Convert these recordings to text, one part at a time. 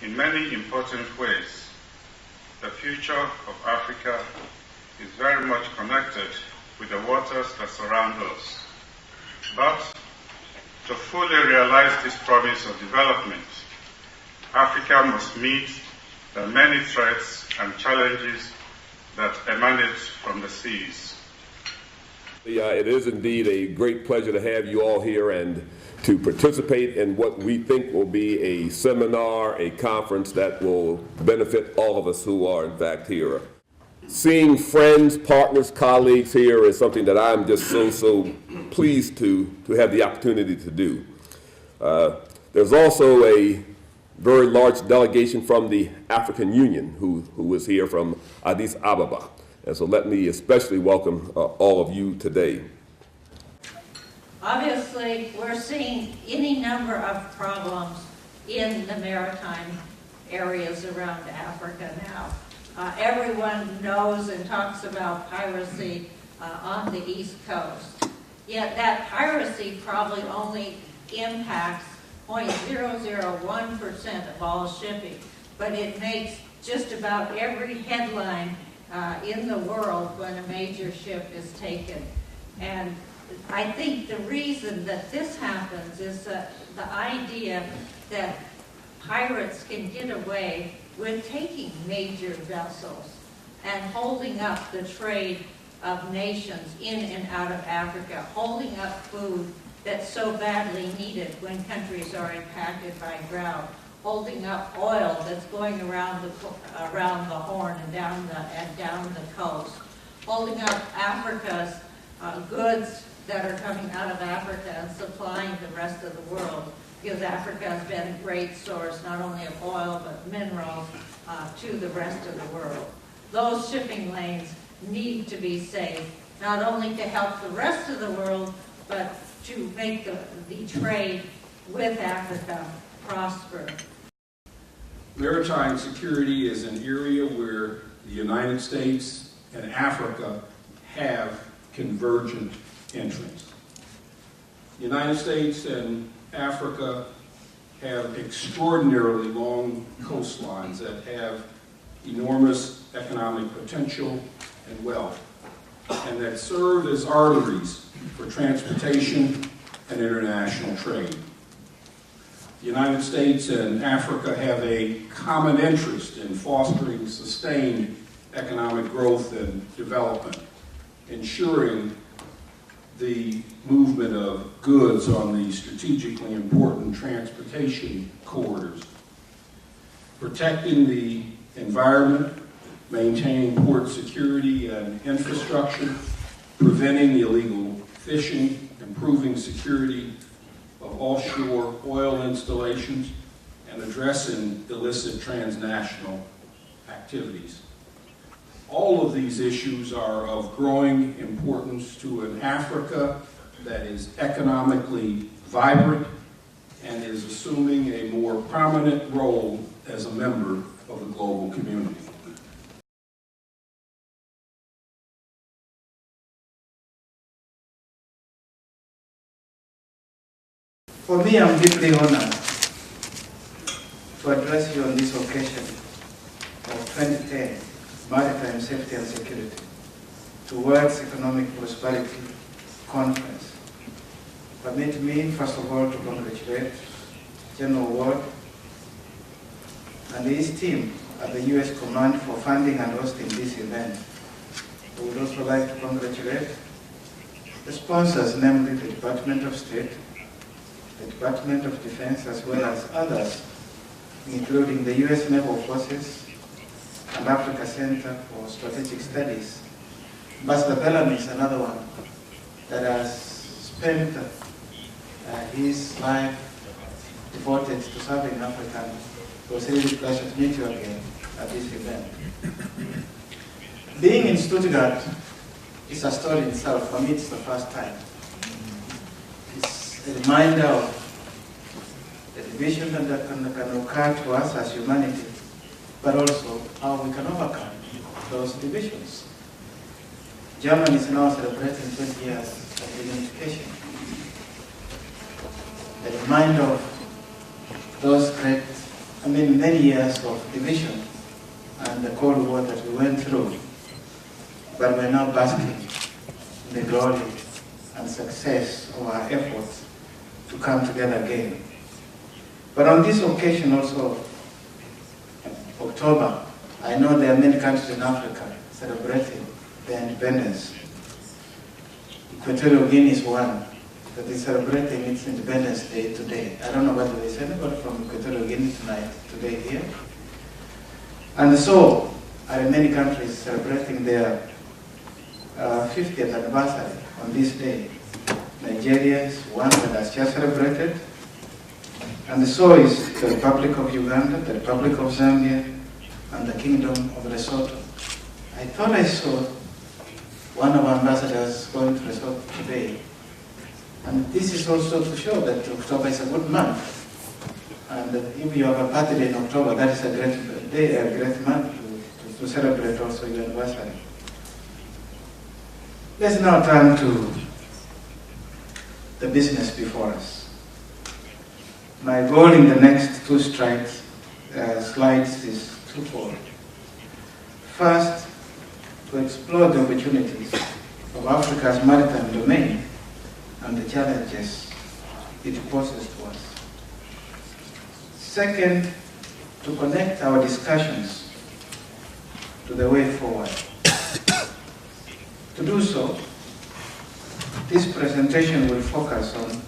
in many important ways, the future of Africa is very much connected with the waters that surround us. But to fully realize this promise of development, Africa must meet the many threats and challenges that emanate from the seas. It is indeed a great pleasure to have you all here and to participate in what we think will be a seminar, a conference that will benefit all of us who are in fact here. Seeing friends, partners, colleagues here is something that I'm just so pleased to have the opportunity to do. There's also a very large delegation from the African Union who is here from Addis Ababa. And so let me especially welcome all of you today. Obviously, we're seeing any number of problems in the maritime areas around Africa now. Everyone knows and talks about piracy on the East Coast. Yet that piracy probably only impacts 0.001% of all shipping, but it makes just about every headline in the world when a major ship is taken. And I think the reason that this happens is the idea that pirates can get away with taking major vessels and holding up the trade of nations in and out of Africa, holding up food that's so badly needed when countries are impacted by drought, holding up oil that's going around the Horn and down the coast, holding up Africa's goods that are coming out of Africa and supplying the rest of the world, because Africa has been a great source not only of oil but minerals to the rest of the world. Those shipping lanes need to be safe, not only to help the rest of the world, but to make the trade with Africa prosper. Maritime security is an area where the United States and Africa have convergent interests. The United States and Africa have extraordinarily long coastlines that have enormous economic potential and wealth, and that serve as arteries for transportation and international trade. The United States and Africa have a common interest in fostering sustained economic growth and development, ensuring the movement of goods on the strategically important transportation corridors, protecting the environment, maintaining port security and infrastructure, preventing illegal fishing, improving security of offshore oil installations, and addressing illicit transnational activities. All of these issues are of growing importance to an Africa that is economically vibrant and is assuming a more prominent role as a member of the global community. For me, I'm deeply honored to address you on this occasion of 2010 Maritime Safety and Security to World's Economic Prosperity Conference. Permit me, first of all, to congratulate General Ward and his team at the U.S. Command for funding and hosting this event. I would also like to congratulate the sponsors, namely the Department of State, the Department of Defense, as well as others, including the U.S. Naval Forces and Africa Center for Strategic Studies. Ambassador Bellamy is another one that has spent his life devoted to serving Africa. It was really a pleasure to meet you again at this event. Being in Stuttgart is a story in itself. For me, it's the first time. It's a reminder of the division that can occur to us as humanity, but also how we can overcome those divisions. Germany is now celebrating 20 years of reunification. A reminder of those great many years of division and the Cold War that we went through, but we're now basking in the glory and success of our efforts to come together again. But on this occasion also, October, I know there are many countries in Africa celebrating their independence. Equatorial Guinea is one that is celebrating its Independence Day today. I don't know whether there's anybody from Equatorial Guinea today here. And so, are many countries celebrating their 50th anniversary on this day. Nigeria is one that has just celebrated. And so is the Republic of Uganda, the Republic of Zambia, and the Kingdom of Lesotho. I thought I saw one of our ambassadors going to Lesotho today. And this is also to show that October is a good month. And if you have a birthday in October, that is a great day, a great month to celebrate also your anniversary. Let's now turn to the business before us. My goal in the next two slides is twofold. First, to explore the opportunities of Africa's maritime domain and the challenges it poses to us. Second, to connect our discussions to the way forward. To do so, this presentation will focus on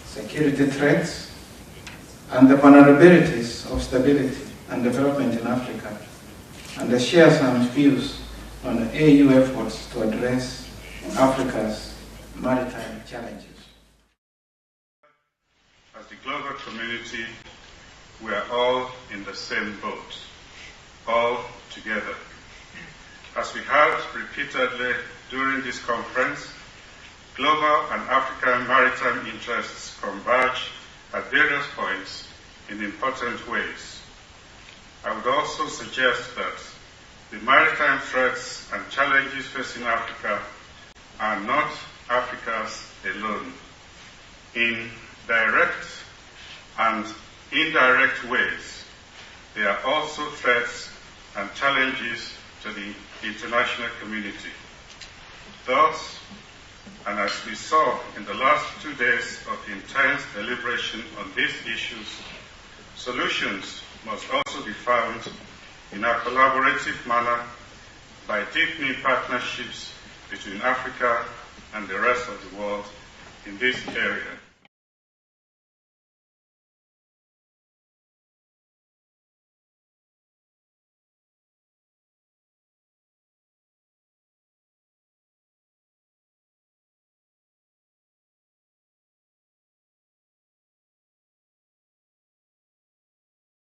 security threats and the vulnerabilities of stability and development in Africa, and share some views on AU efforts to address Africa's maritime challenges. As the global community, we are all in the same boat, all together. As we heard repeatedly during this conference, global and African maritime interests converge at various points in important ways. I would also suggest that the maritime threats and challenges facing Africa are not Africa's alone. In direct and indirect ways, they are also threats and challenges to the international community. Thus, and as we saw in the last 2 days of intense deliberation on these issues, solutions must also be found in a collaborative manner by deepening partnerships between Africa and the rest of the world in this area.